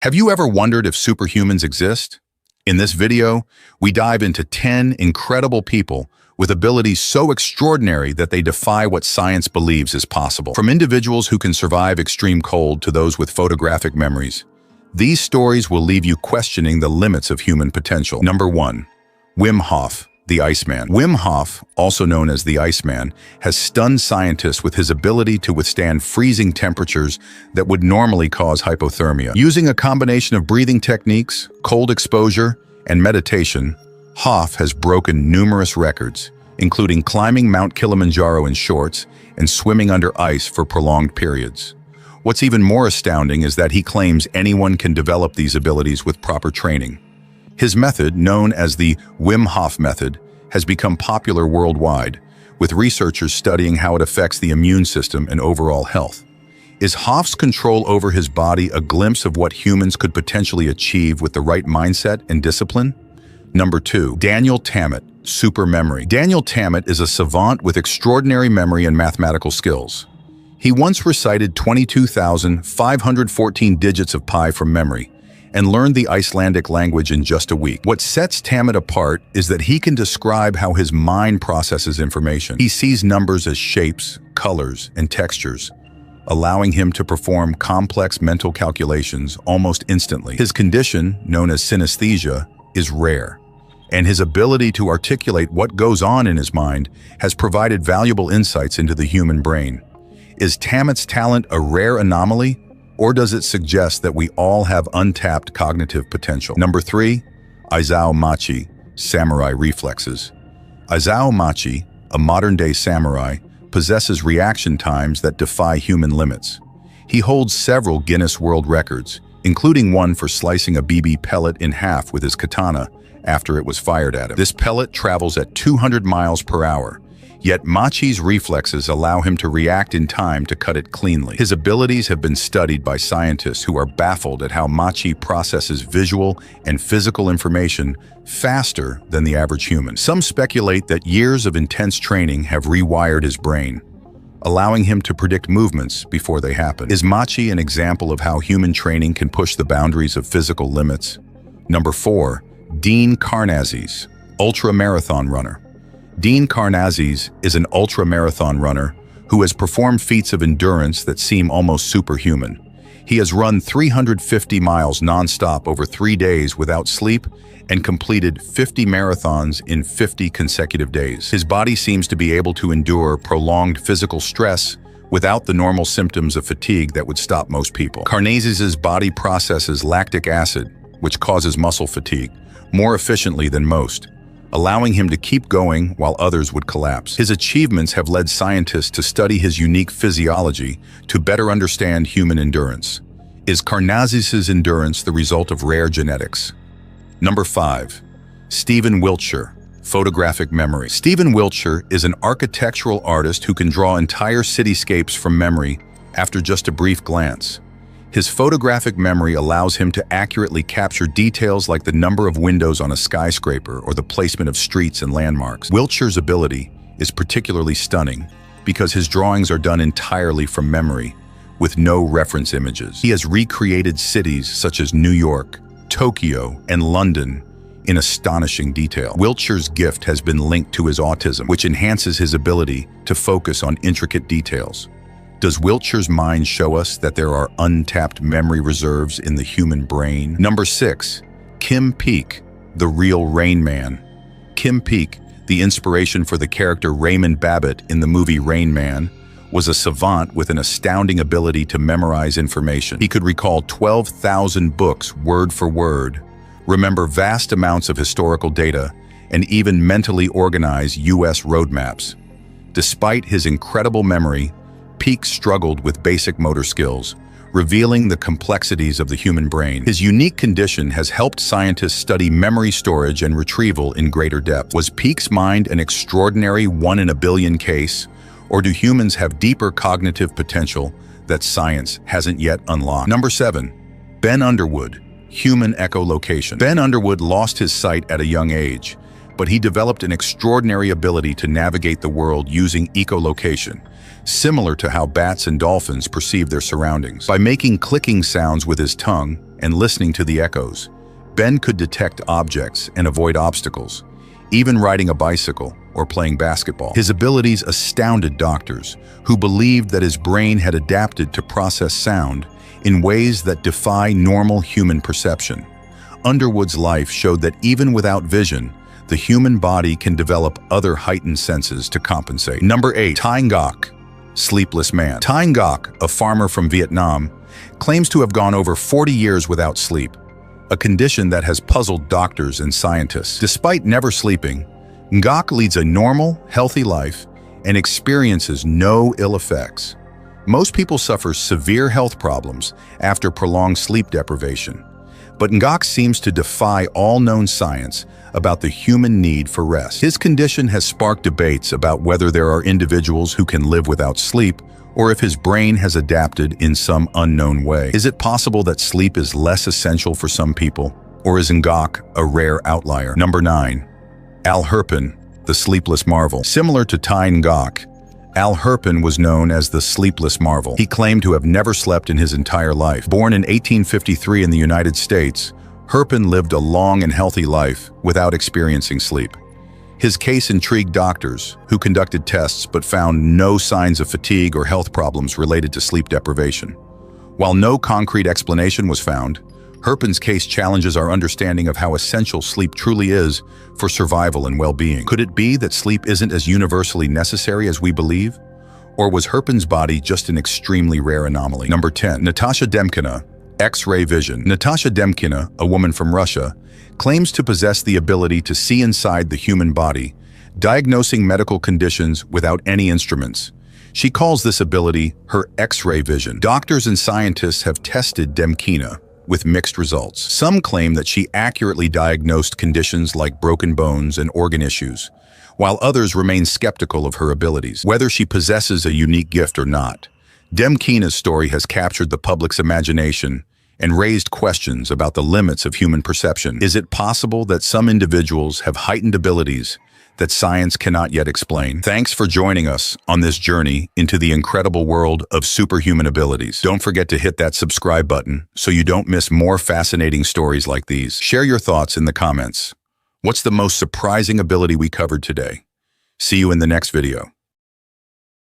Have you ever wondered if superhumans exist? In this video, we dive into 10 incredible people with abilities so extraordinary that they defy what science believes is possible. From individuals who can survive extreme cold to those with photographic memories, these stories will leave you questioning the limits of human potential. Number 1. Wim Hof, the Iceman. Wim Hof, also known as the Iceman, has stunned scientists with his ability to withstand freezing temperatures that would normally cause hypothermia. Using a combination of breathing techniques, cold exposure, and meditation, Hof has broken numerous records, including climbing Mount Kilimanjaro in shorts and swimming under ice for prolonged periods. What's even more astounding is that he claims anyone can develop these abilities with proper training. His method, known as the Wim Hof method, has become popular worldwide, with researchers studying how it affects the immune system and overall health. Is Hof's control over his body a glimpse of what humans could potentially achieve with the right mindset and discipline? Number 2. Daniel Tammet, super memory. Daniel Tammet is a savant with extraordinary memory and mathematical skills. He once recited 22,514 digits of pi from memory, and learned the Icelandic language in just a week. What sets Tammet apart is that he can describe how his mind processes information. He sees numbers as shapes, colors, and textures, allowing him to perform complex mental calculations almost instantly. His condition, known as synesthesia, is rare, and his ability to articulate what goes on in his mind has provided valuable insights into the human brain. Is Tammet's talent a rare anomaly, or does it suggest that we all have untapped cognitive potential? Number 3. Isao Machi, samurai reflexes. Isao Machi, a modern-day samurai, possesses reaction times that defy human limits. He holds several Guinness World Records, including one for slicing a BB pellet in half with his katana after it was fired at him. This pellet travels at 200 miles per hour, yet Machi's reflexes allow him to react in time to cut it cleanly. His abilities have been studied by scientists who are baffled at how Machi processes visual and physical information faster than the average human. Some speculate that years of intense training have rewired his brain, allowing him to predict movements before they happen. Is Machi an example of how human training can push the boundaries of physical limits? Number 4. Dean Karnazes, ultra-marathon runner. Dean Karnazes is an ultra-marathon runner who has performed feats of endurance that seem almost superhuman. He has run 350 miles non-stop over 3 days without sleep and completed 50 marathons in 50 consecutive days. His body seems to be able to endure prolonged physical stress without the normal symptoms of fatigue that would stop most people. Karnazes' body processes lactic acid, which causes muscle fatigue, more efficiently than most, allowing him to keep going while others would collapse. His achievements have led scientists to study his unique physiology to better understand human endurance. Is Karnazes' endurance the result of rare genetics? Number 5. Stephen Wiltshire, photographic memory. Stephen Wiltshire is an architectural artist who can draw entire cityscapes from memory after just a brief glance. His photographic memory allows him to accurately capture details like the number of windows on a skyscraper or the placement of streets and landmarks. Wiltshire's ability is particularly stunning because his drawings are done entirely from memory, with no reference images. He has recreated cities such as New York, Tokyo, and London in astonishing detail. Wiltshire's gift has been linked to his autism, which enhances his ability to focus on intricate details. Does Wiltshire's mind show us that there are untapped memory reserves in the human brain? Number 6. Kim Peek, the real Rainman. Kim Peek, the inspiration for the character Raymond Babbitt in the movie Rainman, was a savant with an astounding ability to memorize information. He could recall 12,000 books word for word, remember vast amounts of historical data, and even mentally organize U.S. roadmaps. Despite his incredible memory, Peek struggled with basic motor skills, revealing the complexities of the human brain. His unique condition has helped scientists study memory storage and retrieval in greater depth. Was Peek's mind an extraordinary one-in-a-billion case, or do humans have deeper cognitive potential that science hasn't yet unlocked? Number 7. Ben Underwood, human echolocation. Ben Underwood lost his sight at a young age, but he developed an extraordinary ability to navigate the world using echolocation, similar to how bats and dolphins perceive their surroundings. By making clicking sounds with his tongue and listening to the echoes, Ben could detect objects and avoid obstacles, even riding a bicycle or playing basketball. His abilities astounded doctors, who believed that his brain had adapted to process sound in ways that defy normal human perception. Underwood's life showed that even without vision, the human body can develop other heightened senses to compensate. Number 8. Thai Ngoc, Sleepless Man. Thai Ngoc, a farmer from Vietnam, claims to have gone over 40 years without sleep, a condition that has puzzled doctors and scientists. Despite never sleeping, Ngoc leads a normal, healthy life and experiences no ill effects. Most people suffer severe health problems after prolonged sleep deprivation, but Ngoc seems to defy all known science about the human need for rest. His condition has sparked debates about whether there are individuals who can live without sleep, or if his brain has adapted in some unknown way. Is it possible that sleep is less essential for some people, or is Ngoc a rare outlier? Number 9. Al Hirpin, the Sleepless Marvel. Similar to Thai Ngoc, Al Hirpin was known as the Sleepless Marvel. He claimed to have never slept in his entire life. Born in 1853 in the United States, Hirpin lived a long and healthy life without experiencing sleep. His case intrigued doctors, who conducted tests but found no signs of fatigue or health problems related to sleep deprivation. While no concrete explanation was found, Hirpin's case challenges our understanding of how essential sleep truly is for survival and well-being. Could it be that sleep isn't as universally necessary as we believe? Or was Hirpin's body just an extremely rare anomaly? Number 10. Natasha Demkina, X-ray vision. Natasha Demkina, a woman from Russia, claims to possess the ability to see inside the human body, diagnosing medical conditions without any instruments. She calls this ability her X-ray vision. Doctors and scientists have tested Demkina with mixed results. Some claim that she accurately diagnosed conditions like broken bones and organ issues, while others remain skeptical of her abilities. Whether she possesses a unique gift or not, Demkina's story has captured the public's imagination and raised questions about the limits of human perception. Is it possible that some individuals have heightened abilities that science cannot yet explain? Thanks for joining us on this journey into the incredible world of superhuman abilities. Don't forget to hit that subscribe button so you don't miss more fascinating stories like these. Share your thoughts in the comments. What's the most surprising ability we covered today? See you in the next video.